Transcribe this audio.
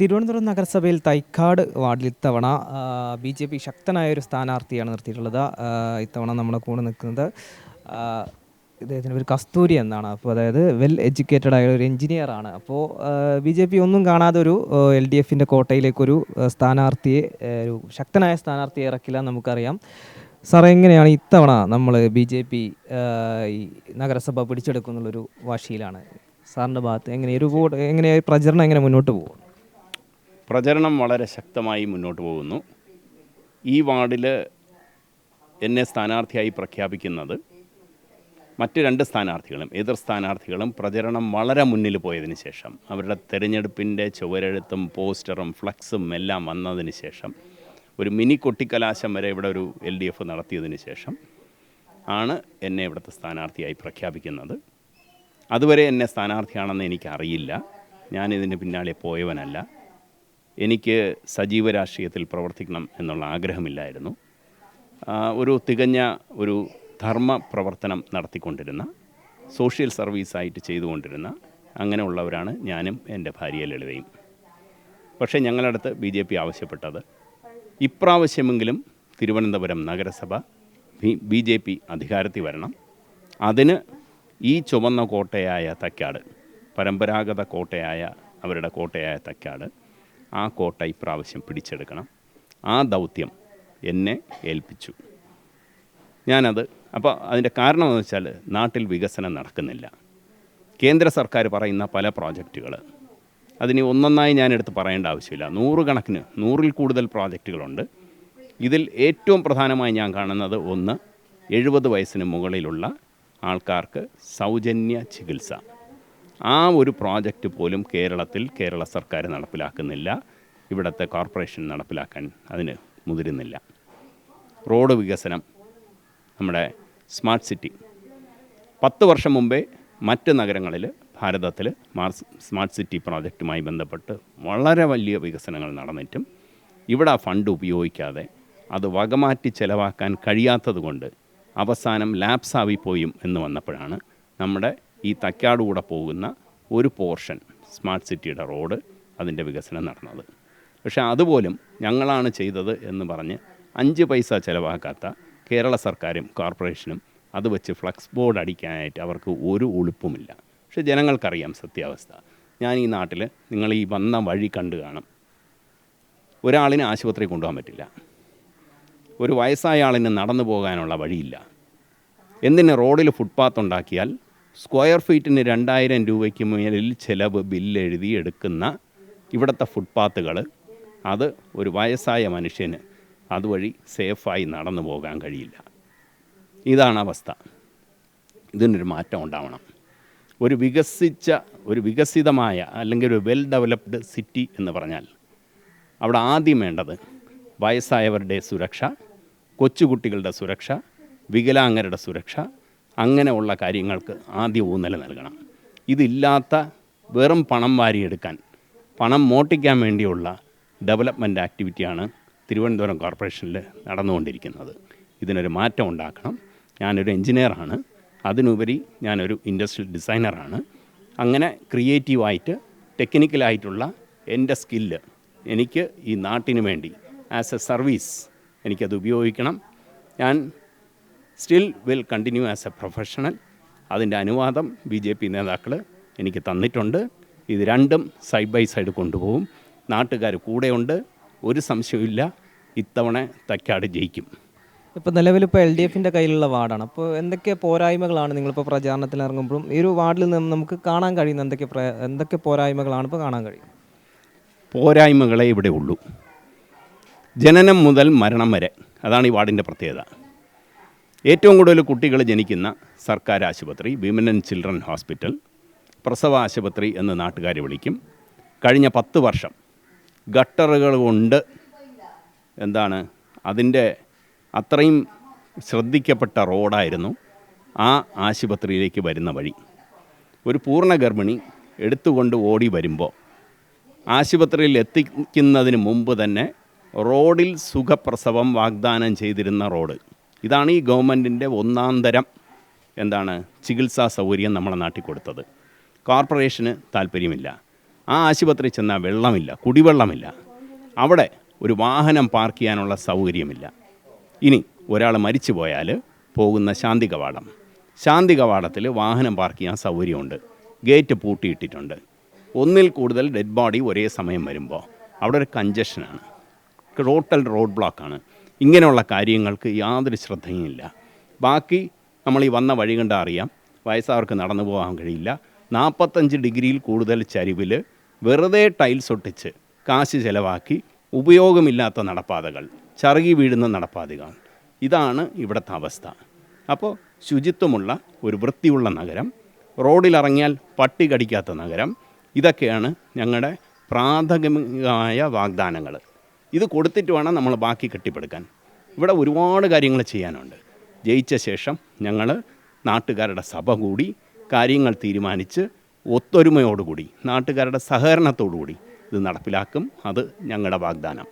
തിരുവനന്തപുരം നഗരസഭയിൽ തൈക്കാട് വാർഡിൽ ഇത്തവണ BJP ശക്തനായ ഒരു സ്ഥാനാർത്ഥിയാണ് നിർത്തിയിട്ടുള്ളത്. ഇത്തവണ നമ്മുടെ കൂടെ നിൽക്കുന്നത് ഇദ്ദേഹത്തിൻ്റെ ഒരു കസ്തൂരി എന്നാണ്. അപ്പോൾ അതായത് വെൽ എഡ്യൂക്കേറ്റഡ് ആയ ഒരു എഞ്ചിനീയറാണ്. അപ്പോൾ BJP ഒന്നും കാണാതെ ഒരു LDFൻ്റെ കോട്ടയിലേക്കൊരു സ്ഥാനാർത്ഥിയെ, ഒരു ശക്തനായ സ്ഥാനാർത്ഥിയെ ഇറക്കില്ല നമുക്കറിയാം. സാർ, എങ്ങനെയാണ് ഇത്തവണ നമ്മൾ BJP ഈ നഗരസഭ പിടിച്ചെടുക്കുന്നുള്ളൊരു വാശിയിലാണ്? സാറിൻ്റെ ഭാഗത്ത് എങ്ങനെ പ്രചരണം എങ്ങനെ മുന്നോട്ട് പോകും? പ്രചരണം വളരെ ശക്തമായി മുന്നോട്ട് പോകുന്നു. ഈ വാർഡിൽ എന്നെ സ്ഥാനാർത്ഥിയായി പ്രഖ്യാപിക്കുന്നത് മറ്റ് രണ്ട് സ്ഥാനാർത്ഥികളും എതിർ സ്ഥാനാർത്ഥികളും പ്രചരണം വളരെ മുന്നിൽ പോയതിന് ശേഷം, അവരുടെ തെരഞ്ഞെടുപ്പിൻ്റെ ചുവരെഴുത്തും പോസ്റ്ററും ഫ്ലക്സും എല്ലാം വന്നതിന് ശേഷം, ഒരു മിനി കൊട്ടിക്കലാശം വരെ ഇവിടെ ഒരു LDF നടത്തിയതിന് ശേഷം ആണ് എന്നെ ഇവിടുത്തെ സ്ഥാനാർത്ഥിയായി പ്രഖ്യാപിക്കുന്നത്. അതുവരെ എന്നെ സ്ഥാനാർത്ഥിയാണെന്ന് എനിക്കറിയില്ല. ഞാനിതിന് പിന്നാലെ പോയവനല്ല. എനിക്ക് സജീവ രാഷ്ട്രീയത്തിൽ പ്രവർത്തിക്കണം എന്നുള്ള ആഗ്രഹമില്ലായിരുന്നു. ഒരു തികഞ്ഞ ഒരു ധർമ്മ പ്രവർത്തനം നടത്തിക്കൊണ്ടിരുന്ന, സോഷ്യൽ സർവീസായിട്ട് ചെയ്തുകൊണ്ടിരുന്ന അങ്ങനെയുള്ളവരാണ് ഞാനും എൻ്റെ ഭാര്യ ലളിതയും. പക്ഷേ ഞങ്ങളുടെ അടുത്ത് BJP ആവശ്യപ്പെട്ടത് ഇപ്രാവശ്യമെങ്കിലും തിരുവനന്തപുരം നഗരസഭ BJP അധികാരത്തിൽ വരണം. അതിന് ഈ ചുവന്ന കോട്ടയായ തൈക്കാട്, പരമ്പരാഗത കോട്ടയായ അവരുടെ കോട്ടയായ തൈക്കാട്, ആ കോട്ട ഇപ്രാവശ്യം പിടിച്ചെടുക്കണം. ആ ദൗത്യം എന്നെ ഏൽപ്പിച്ചു. ഞാനത് അപ്പോൾ അതിൻ്റെ കാരണമെന്ന് വെച്ചാൽ, നാട്ടിൽ വികസനം നടക്കുന്നില്ല. കേന്ദ്ര സർക്കാർ പറയുന്ന പല പ്രോജക്റ്റുകൾ, അതിന് ഒന്നൊന്നായി ഞാനെടുത്ത് പറയേണ്ട ആവശ്യമില്ല. നൂറുകണക്കിന്, 100-ൽ കൂടുതൽ പ്രോജക്റ്റുകളുണ്ട്. ഇതിൽ ഏറ്റവും പ്രധാനമായി ഞാൻ കാണുന്നത്, ഒന്ന്, 70 വയസ്സിന് മുകളിലുള്ള ആൾക്കാർക്ക് സൗജന്യ ചികിത്സ. ആ ഒരു പ്രോജക്റ്റ് പോലും കേരള സർക്കാർ നടപ്പിലാക്കുന്നില്ല. ഇവിടുത്തെ കോർപ്പറേഷൻ നടപ്പിലാക്കാൻ അതിന് മുതിരുന്നില്ല. റോഡ് വികസനം, നമ്മുടെ സ്മാർട്ട് സിറ്റി, 10 വർഷം മുമ്പേ മറ്റ് നഗരങ്ങളിൽ ഭാരതത്തിൽ സ്മാർട്ട് സിറ്റി പ്രോജക്റ്റുമായി ബന്ധപ്പെട്ട് വളരെ വലിയ വികസനങ്ങൾ നടന്നിട്ടും ഇവിടെ ആ ഫണ്ട് ഉപയോഗിക്കാതെ അത് വകമാറ്റി ചെലവാക്കാൻ കഴിയാത്തത് കൊണ്ട് അവസാനം ലാപ്സാവി പോയും എന്ന് വന്നപ്പോഴാണ് നമ്മുടെ ഈ തൈക്കാട് കൂടെ പോകുന്ന ഒരു പോർഷൻ സ്മാർട്ട് സിറ്റിയുടെ റോഡ്, അതിൻ്റെ വികസനം നടന്നത്. പക്ഷേ അതുപോലും ഞങ്ങളാണ് ചെയ്തത് എന്ന് പറഞ്ഞ് 5 പൈസ ചിലവാക്കാത്ത കേരള സർക്കാരും കോർപ്പറേഷനും അത് വെച്ച് ഫ്ലക്സ് ബോർഡ് അടിക്കാനായിട്ട് അവർക്ക് ഒരു ഉളുപ്പുമില്ല. പക്ഷേ ജനങ്ങൾക്കറിയാം സത്യാവസ്ഥ. ഞാൻ ഈ നാട്ടിൽ, നിങ്ങൾ ഈ വന്ന വഴി കണ്ടു കാണും, ഒരാളിനെ ആശുപത്രി കൊണ്ടുപോകാൻ പറ്റില്ല. ഒരു വയസ്സായ ആളിന് നടന്നു പോകാനുള്ള വഴിയില്ല. എന്തിന് റോഡിൽ ഫുട്പാത്ത് ഉണ്ടാക്കിയാൽ സ്ക്വയർ ഫീറ്റിന് 2000 രൂപയ്ക്ക് മേലിൽ ചിലവ് ബില്ലെഴുതി എടുക്കുന്ന ഇവിടുത്തെ ഫുട്പാത്തുകൾ, അത് ഒരു വയസ്സായ മനുഷ്യന് അതുവഴി സേഫായി നടന്നു പോകാൻ കഴിയില്ല. ഇതാണ് അവസ്ഥ. ഇതിനൊരു മാറ്റം ഉണ്ടാവണം. ഒരു വികസിതമായ അല്ലെങ്കിൽ ഒരു വെൽ ഡെവലപ്ഡ് സിറ്റി എന്ന് പറഞ്ഞാൽ അവിടെ ആദ്യം വേണ്ടത് വയസ്സായവരുടെ സുരക്ഷ, കൊച്ചുകുട്ടികളുടെ സുരക്ഷ, വികലാംഗരുടെ സുരക്ഷ, അങ്ങനെയുള്ള കാര്യങ്ങൾക്ക് ആദ്യം ഊന്നൽ നൽകണം. ഇതില്ലാത്ത വെറും പണം വാരിയെടുക്കാൻ, പണം മോട്ടിക്കാൻ വേണ്ടിയുള്ള ഡെവലപ്മെൻറ്റ് ആക്ടിവിറ്റിയാണ് തിരുവനന്തപുരം കോർപ്പറേഷനിൽ നടന്നുകൊണ്ടിരിക്കുന്നത്. ഇതിനൊരു മാറ്റം ഉണ്ടാക്കണം. ഞാനൊരു എഞ്ചിനീയറാണ്, അതിനുപരി ഞാനൊരു ഇൻഡസ്ട്രിയൽ ഡിസൈനറാണ്. അങ്ങനെ ക്രിയേറ്റീവായിട്ട്, ടെക്നിക്കലായിട്ടുള്ള എൻ്റെ സ്കില്ല് എനിക്ക് ഈ നാട്ടിന് വേണ്ടി ആസ് എ സർവീസ് എനിക്കത് ഉപയോഗിക്കണം. ഞാൻ still will continue as A professional. അതിൻ്റെ അനുവാദം BJP നേതാക്കൾ എനിക്ക് തന്നിട്ടുണ്ട്. ഇത് രണ്ടും സൈഡ് ബൈ സൈഡ് കൊണ്ടുപോകും. നാട്ടുകാർ കൂടെയുണ്ട്, ഒരു സംശയമില്ല. ഇത്തവണ തൈക്കാട് ജയിക്കും. ഇപ്പോൾ നിലവിലിപ്പോൾ LDFൻ്റെ കയ്യിലുള്ള വാർഡാണ്. അപ്പോൾ എന്തൊക്കെ പോരായ്മകളാണ് നിങ്ങളിപ്പോൾ പ്രചാരണത്തിൽ ഇറങ്ങുമ്പോഴും ഈ ഒരു വാർഡിൽ നിന്ന് നമുക്ക് കാണാൻ കഴിയുന്ന എന്തൊക്കെ പോരായ്മകളാണ് ഇപ്പോൾ കാണാൻ കഴിയും? പോരായ്മകളെ ഇവിടെ ഉള്ളൂ. ജനനം മുതൽ മരണം വരെ, അതാണ് ഈ വാർഡിൻ്റെ പ്രത്യേകത. ഏറ്റവും കൂടുതൽ കുട്ടികൾ ജനിക്കുന്ന സർക്കാർ ആശുപത്രി, വിമൻ ആൻഡ് ചിൽഡ്രൻ ഹോസ്പിറ്റൽ, പ്രസവ ആശുപത്രി എന്ന് നാട്ടുകാർ വിളിക്കും. കഴിഞ്ഞ 10 വർഷം ഗട്ടറുകൾ കൊണ്ട് അതിൻ്റെ അത്രയും ശ്രദ്ധിക്കപ്പെട്ട റോഡായിരുന്നു ആ ആശുപത്രിയിലേക്ക് വരുന്ന വഴി. ഒരു പൂർണ്ണ ഗർഭിണി എടുത്തുകൊണ്ട് ഓടി വരുമ്പോൾ ആശുപത്രിയിൽ എത്തിക്കുന്നതിന് മുമ്പ് തന്നെ റോഡിൽ സുഖപ്രസവം വാഗ്ദാനം ചെയ്തിരുന്ന റോഡ്. ഇതാണ് ഈ ഗവൺമെൻറ്റിൻ്റെ ഒന്നാം തരം ചികിത്സാ സൗകര്യം നമ്മളെ നാട്ടിൽ കൊടുത്തത്. കോർപ്പറേഷന് താല്പര്യമില്ല. ആ ആശുപത്രി ചെന്നാൽ വെള്ളമില്ല, കുടിവെള്ളമില്ല, അവിടെ ഒരു വാഹനം പാർക്ക് ചെയ്യാനുള്ള സൗകര്യമില്ല. ഇനി ഒരാൾ മരിച്ചു പോയാൽ പോകുന്ന ശാന്തി കവാടം, ശാന്തി കവാടത്തിൽ വാഹനം പാർക്ക് ചെയ്യാൻ സൗകര്യമുണ്ട്, ഗേറ്റ് പൂട്ടിയിട്ടിട്ടുണ്ട്. ഒന്നിൽ കൂടുതൽ ഡെഡ് ബോഡി ഒരേ സമയം വരുമ്പോൾ അവിടെ ഒരു കഞ്ചഷനാണ്, ടോട്ടൽ റോഡ് ബ്ലോക്കാണ്. ഇങ്ങനെയുള്ള കാര്യങ്ങൾക്ക് യാതൊരു ശ്രദ്ധയുമില്ല. ബാക്കി നമ്മൾ ഈ വന്ന വഴി കണ്ടാൽ അറിയാം, വയസ്സായവർക്ക് നടന്നു പോകാൻ കഴിയില്ല. 45 ഡിഗ്രിയിൽ കൂടുതൽ ചരിവിൽ വെറുതെ ടൈൽസ് ഒട്ടിച്ച് കാശ് ചിലവാക്കി ഉപയോഗമില്ലാത്ത നടപ്പാതകൾ, ചറുകി വീഴുന്ന നടപ്പാതകൾ, ഇതാണ് ഇവിടുത്തെ അവസ്ഥ. അപ്പോൾ ശുചിത്വമുള്ള ഒരു വൃത്തിയുള്ള നഗരം, റോഡിലിറങ്ങിയാൽ പട്ടി കടിക്കാത്ത നഗരം, ഇതൊക്കെയാണ് ഞങ്ങളുടെ പ്രാഥമികമായ വാഗ്ദാനങ്ങൾ. ഇത് കൊടുത്തിട്ട് വേണം നമ്മൾ ബാക്കി കെട്ടിപ്പടുക്കാൻ. ഇവിടെ ഒരുപാട് കാര്യങ്ങൾ ചെയ്യാനുണ്ട്. ജയിച്ച ശേഷം ഞങ്ങൾ നാട്ടുകാരുടെ സഭ കൂടി കാര്യങ്ങൾ തീരുമാനിച്ച് ഒത്തൊരുമയോടുകൂടി നാട്ടുകാരുടെ സഹകരണത്തോടുകൂടി ഇത് നടപ്പിലാക്കും. അത് ഞങ്ങളുടെ വാഗ്ദാനം.